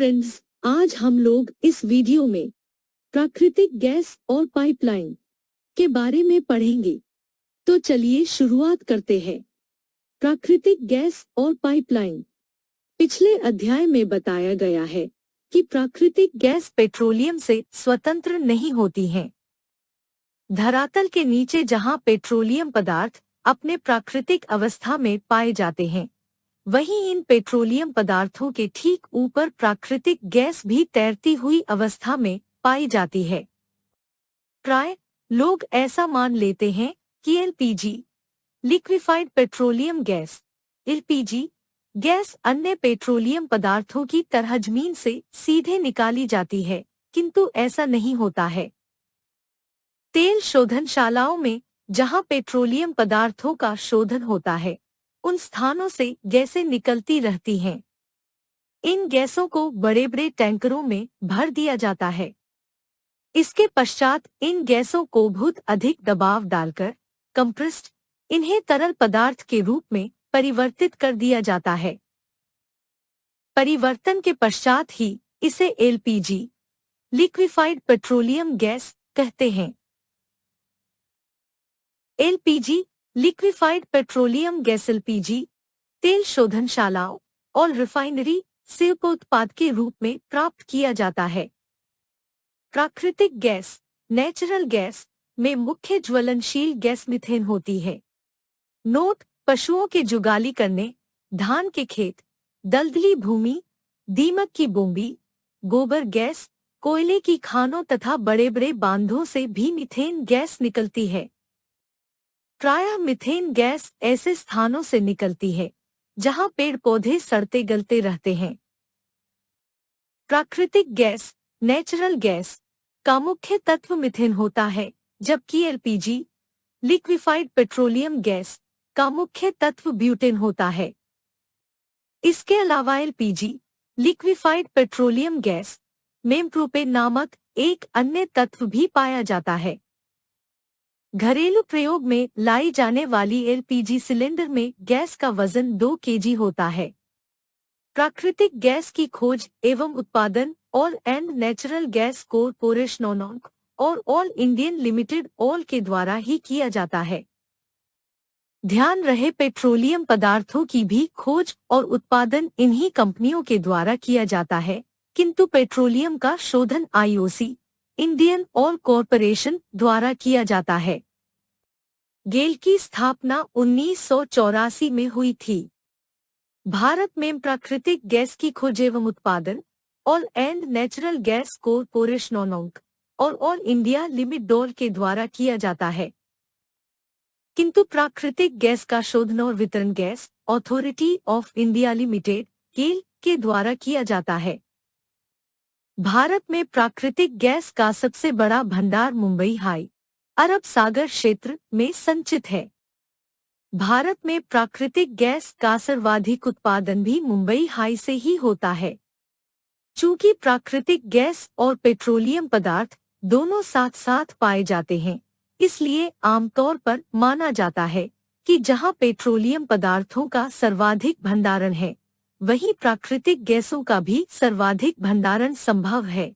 Friends, आज हम लोग इस वीडियो में प्राकृतिक गैस और पाइपलाइन के बारे में पढ़ेंगे। तो चलिए शुरुआत करते हैं। प्राकृतिक गैस और पाइपलाइन। पिछले अध्याय में बताया गया है कि प्राकृतिक गैस पेट्रोलियम से स्वतंत्र नहीं होती हैं। धरातल के नीचे जहां पेट्रोलियम पदार्थ अपने प्राकृतिक अवस्था में पाए जाते हैं, वहीं इन पेट्रोलियम पदार्थों के ठीक ऊपर प्राकृतिक गैस भी तैरती हुई अवस्था में पाई जाती है। प्राय लोग ऐसा मान लेते हैं कि LPG liquefied petroleum gas LPG gas अन्य पेट्रोलियम पदार्थों की तरह जमीन से सीधे निकाली जाती है, किंतु ऐसा नहीं होता है। तेल शोधनशालाओं में जहां पेट्रोलियम पदार्थों का शोधन होता है, उन स्थानों से गैसें निकलती रहती हैं। इन गैसों को बड़े बड़े टैंकरों में भर दिया जाता है। इसके पश्चात इन गैसों को बहुत अधिक दबाव डालकर कंप्रेस्ड इन्हें तरल पदार्थ के रूप में परिवर्तित कर दिया जाता है। परिवर्तन के पश्चात ही इसे एलपीजी लिक्विफाइड पेट्रोलियम गैस कहते हैं। LPG liquefied petroleum gas LPG तेल शोधनशालाओं और रिफाइनरी से उत्पाद के रूप में प्राप्त किया जाता है। प्राकृतिक गैस नेचुरल गैस में मुख्य ज्वलनशील गैस मीथेन होती है। नोट: पशुओं के जुगाली करने, धान के खेत, दलदली भूमि, दीमक की बोंबी, गोबर गैस, कोयले की खानों तथा बड़े बड़े बांधों से भी मीथेन गैस निकलती है। प्रायः मीथेन गैस ऐसे स्थानों से निकलती है जहां पेड़ पौधे सड़ते गलते रहते हैं। प्राकृतिक गैस नेचुरल गैस का मुख्य तत्व मीथेन होता है, जबकि एलपीजी लिक्विफाइड पेट्रोलियम गैस का मुख्य तत्व ब्यूटेन होता है। इसके अलावा एलपीजी लिक्विफाइड पेट्रोलियम गैस में प्रोपेन नामक एक अन्य तत्व भी पाया जाता है। घरेलू प्रयोग में लाई जाने वाली एलपीजी सिलेंडर में गैस का वजन 2 केजी होता है। प्राकृतिक गैस की खोज एवं उत्पादन all and natural gas corporation और ऑल इंडियन लिमिटेड ऑल के द्वारा ही किया जाता है। ध्यान रहे, पेट्रोलियम पदार्थों की भी खोज और उत्पादन इन्हीं कंपनियों के द्वारा किया जाता है, किंतु पेट्रोलियम का शोधन आईओसी इंडियन ऑयल कॉरपोरेशन द्वारा किया जाता है। गेल की स्थापना 1984 में हुई थी। भारत में प्राकृतिक गैस की खोज एवं उत्पादन all and natural gas corporation और ऑल इंडिया लिमिटेड के द्वारा किया जाता है, किंतु प्राकृतिक गैस का शोधन और वितरण gas authority of India limited GAIL के द्वारा किया जाता है। भारत में प्राकृतिक गैस का सबसे बड़ा भंडार मुंबई हाई अरब सागर क्षेत्र में संचित है। भारत में प्राकृतिक गैस का सर्वाधिक उत्पादन भी मुंबई हाई से ही होता है। चूंकि प्राकृतिक गैस और पेट्रोलियम पदार्थ दोनों साथ साथ पाए जाते हैं, इसलिए आमतौर पर माना जाता है कि जहां पेट्रोलियम पदार्थों का सर्वाधिक भंडारण है, वहीं प्राकृतिक गैसों का भी सर्वाधिक भंडारण संभव है।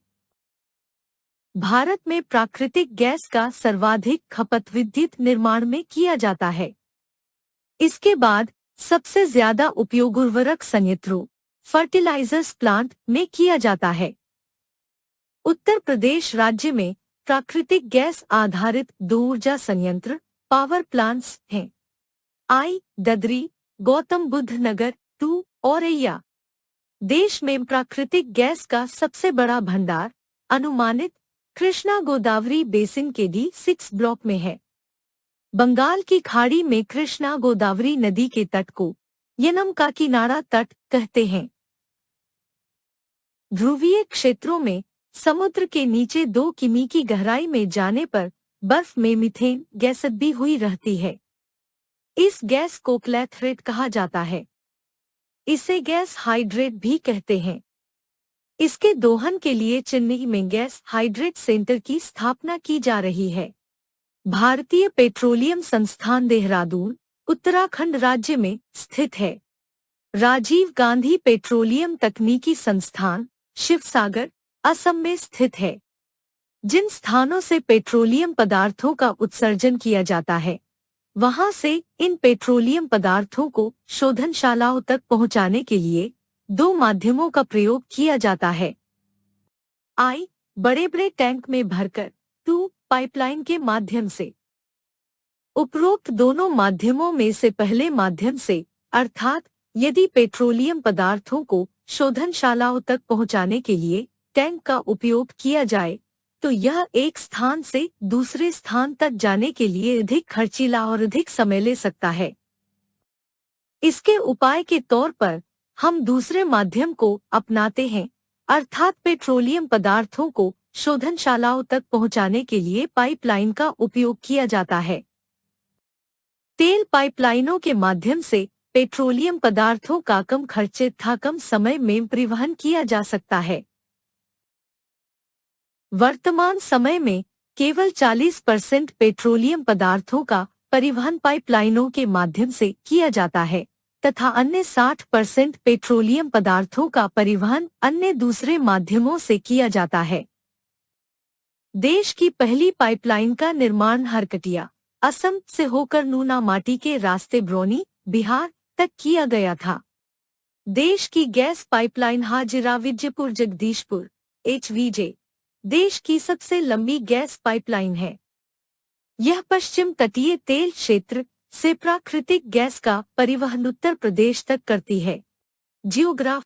भारत में प्राकृतिक गैस का सर्वाधिक खपत विद्युत निर्माण में किया जाता है। इसके बाद सबसे ज्यादा उपयोग उर्वरक संयंत्रों फर्टिलाइजर्स प्लांट में किया जाता है। उत्तर प्रदेश राज्य में प्राकृतिक गैस आधारित 2 ऊर्जा संयंत्र पावर प्लांट्स हैं। ददरी, गौतम बुद्ध नगर 2 औरैया। देश में प्राकृतिक गैस का सबसे बड़ा भंडार अनुमानित कृष्णा गोदावरी बेसिन के D6 ब्लॉक में है। बंगाल की खाड़ी में कृष्णा गोदावरी नदी के तट को यनम का किनारा तट कहते हैं। ध्रुवीय क्षेत्रों में समुद्र के नीचे 2 किमी की गहराई में जाने पर बर्फ में मीथेन गैस दबी हुई रहती है। इस गैस को क्लैथरेट कहा जाता है। इसे गैस हाइड्रेट भी कहते हैं। इसके दोहन के लिए चेन्नई में गैस हाइड्रेट सेंटर की स्थापना की जा रही है। भारतीय पेट्रोलियम संस्थान देहरादून उत्तराखंड राज्य में स्थित है। राजीव गांधी पेट्रोलियम तकनीकी संस्थान शिवसागर, असम में स्थित है। जिन स्थानों से पेट्रोलियम पदार्थों का उत्सर्जन किया जाता है, वहां से इन पेट्रोलियम पदार्थों को शोधनशालाओं तक पहुंचाने के लिए दो माध्यमों का प्रयोग किया जाता है। बड़े बड़े टैंक में भरकर, पाइपलाइन के माध्यम से। उपरोक्त दोनों माध्यमों में से पहले माध्यम से, अर्थात यदि पेट्रोलियम पदार्थों को शोधनशालाओं तक पहुंचाने के लिए टैंक का उपयोग किया जाए, तो यह एक स्थान से दूसरे स्थान तक जाने के लिए अधिक खर्चीला और अधिक समय ले सकता है। इसके उपाय के तौर पर हम दूसरे माध्यम को अपनाते हैं, अर्थात पेट्रोलियम पदार्थों को शोधनशालाओं तक पहुंचाने के लिए पाइपलाइन का उपयोग किया जाता है। तेल पाइपलाइनों के माध्यम से पेट्रोलियम पदार्थों का कम खर्चे तथा कम समय में परिवहन किया जा सकता है। वर्तमान समय में केवल 40% पेट्रोलियम पदार्थों का परिवहन पाइपलाइनों के माध्यम से किया जाता है तथा अन्य 60% पेट्रोलियम पदार्थों का परिवहन अन्य दूसरे माध्यमों से किया जाता है। देश की पहली पाइपलाइन का निर्माण हरकटिया, असम से होकर नूना माटी के रास्ते ब्रौनी, बिहार तक किया गया था। देश की गैस पाइपलाइन हाजिरा विजयपुर जगदीशपुर HVJ देश की सबसे लंबी गैस पाइपलाइन है। यह पश्चिम तटीय तेल क्षेत्र से प्राकृतिक गैस का परिवहन उत्तर प्रदेश तक करती है। जियोग्राफ